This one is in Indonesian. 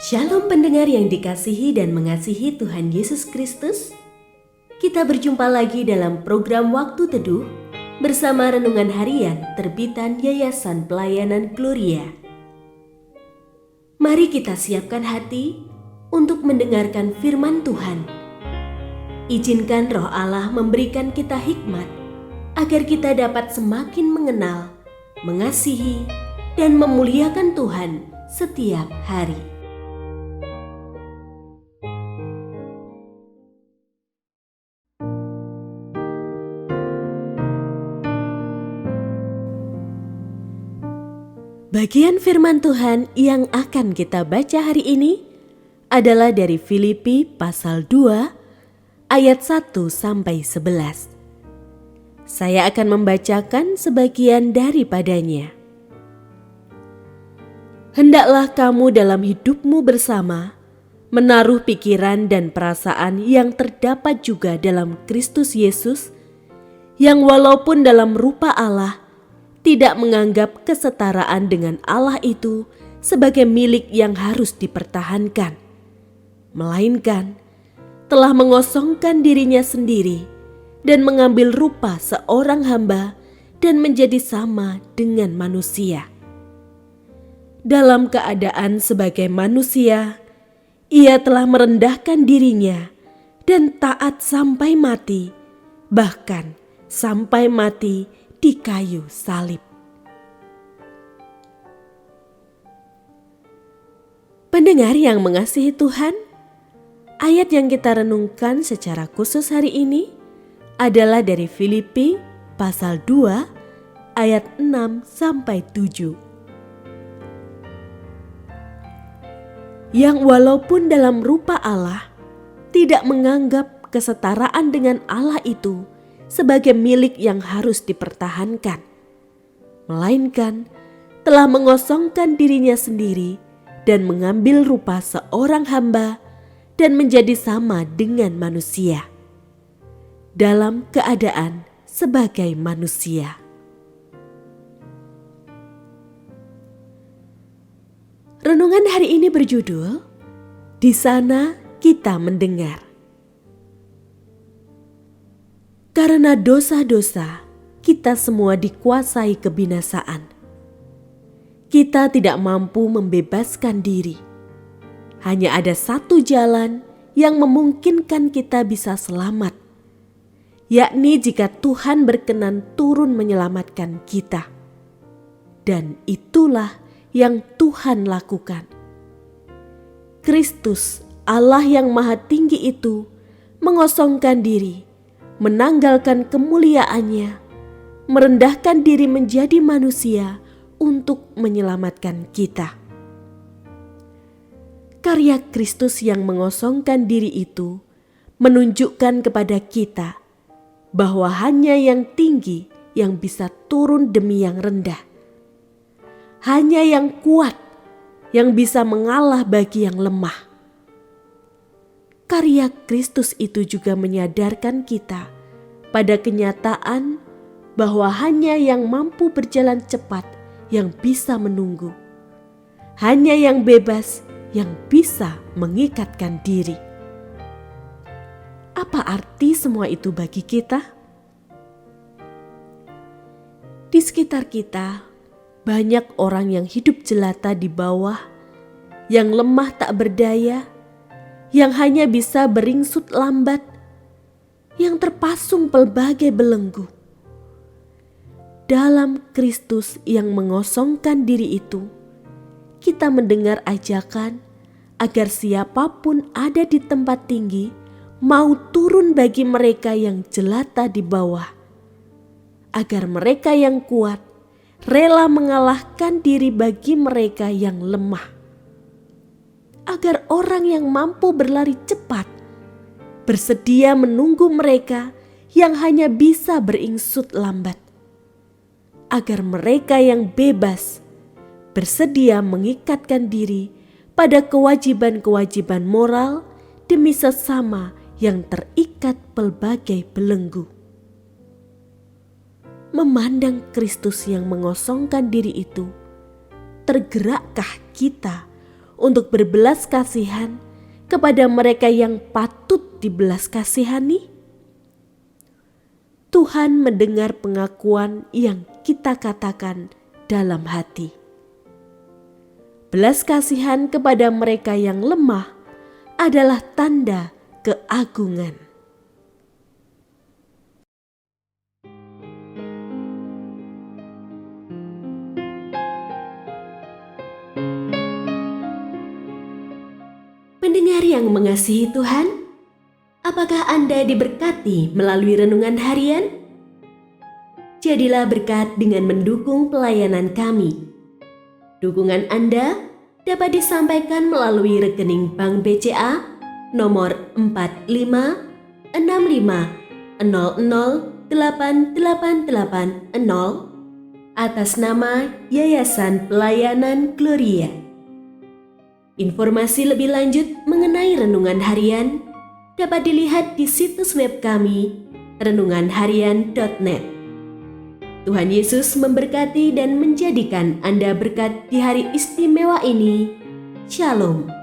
Shalom pendengar yang dikasihi dan mengasihi Tuhan Yesus Kristus. Kita berjumpa lagi dalam program Waktu Teduh bersama Renungan Harian terbitan Yayasan Pelayanan Gloria. Mari kita siapkan hati untuk mendengarkan firman Tuhan. Izinkan Roh Allah memberikan kita hikmat agar kita dapat semakin mengenal, mengasihi, dan memuliakan Tuhan setiap hari. Bagian firman Tuhan yang akan kita baca hari ini adalah dari Filipi pasal 2 ayat 1-11. Saya akan membacakan sebagian daripadanya. Hendaklah kamu dalam hidupmu bersama menaruh pikiran dan perasaan yang terdapat juga dalam Kristus Yesus, yang walaupun dalam rupa Allah tidak menganggap kesetaraan dengan Allah itu sebagai milik yang harus dipertahankan, melainkan telah mengosongkan dirinya sendiri dan mengambil rupa seorang hamba dan menjadi sama dengan manusia. Dalam keadaan sebagai manusia, ia telah merendahkan dirinya dan taat sampai mati, bahkan sampai mati di kayu salib. Pendengar yang mengasihi Tuhan, ayat yang kita renungkan secara khusus hari ini adalah dari Filipi pasal 2 ayat 6-7. Yang walaupun dalam rupa Allah tidak menganggap kesetaraan dengan Allah itu sebagai milik yang harus dipertahankan, melainkan telah mengosongkan dirinya sendiri dan mengambil rupa seorang hamba dan menjadi sama dengan manusia, dalam keadaan sebagai manusia. Renungan hari ini berjudul, "Di Sana Kita Mendengar." Karena dosa-dosa, kita semua dikuasai kebinasaan. Kita tidak mampu membebaskan diri. Hanya ada satu jalan yang memungkinkan kita bisa selamat, yakni jika Tuhan berkenan turun menyelamatkan kita. Dan itulah yang Tuhan lakukan. Kristus, Allah yang Maha Tinggi itu, mengosongkan diri, menanggalkan kemuliaannya, merendahkan diri menjadi manusia untuk menyelamatkan kita. Karya Kristus yang mengosongkan diri itu menunjukkan kepada kita bahwa hanya yang tinggi yang bisa turun demi yang rendah. Hanya yang kuat yang bisa mengalah bagi yang lemah. Karya Kristus itu juga menyadarkan kita pada kenyataan bahwa hanya yang mampu berjalan cepat yang bisa menunggu. Hanya yang bebas yang bisa mengikatkan diri. Apa arti semua itu bagi kita? Di sekitar kita banyak orang yang hidup jelata di bawah, yang lemah tak berdaya, yang hanya bisa beringsut lambat, yang terpasung pelbagai belenggu. Dalam Kristus yang mengosongkan diri itu, kita mendengar ajakan agar siapapun ada di tempat tinggi mau turun bagi mereka yang jelata di bawah, agar mereka yang kuat rela mengalahkan diri bagi mereka yang lemah. Agar orang yang mampu berlari cepat bersedia menunggu mereka yang hanya bisa beringsut lambat. Agar mereka yang bebas bersedia mengikatkan diri pada kewajiban-kewajiban moral demi sesama yang terikat pelbagai belenggu. Memandang Kristus yang mengosongkan diri itu, tergerakkah kita untuk berbelas kasihan kepada mereka yang patut dibelas kasihani? Tuhan mendengar pengakuan yang kita katakan dalam hati. Belas kasihan kepada mereka yang lemah adalah tanda keagungan. Pendengar yang mengasihi Tuhan, apakah Anda diberkati melalui renungan harian? Jadilah berkat dengan mendukung pelayanan kami. Dukungan Anda dapat disampaikan melalui rekening Bank BCA nomor 4565008880 atas nama Yayasan Pelayanan Gloria. Informasi lebih lanjut mengenai renungan harian dapat dilihat di situs web kami renunganharian.net. Tuhan Yesus memberkati dan menjadikan Anda berkat di hari istimewa ini. Shalom.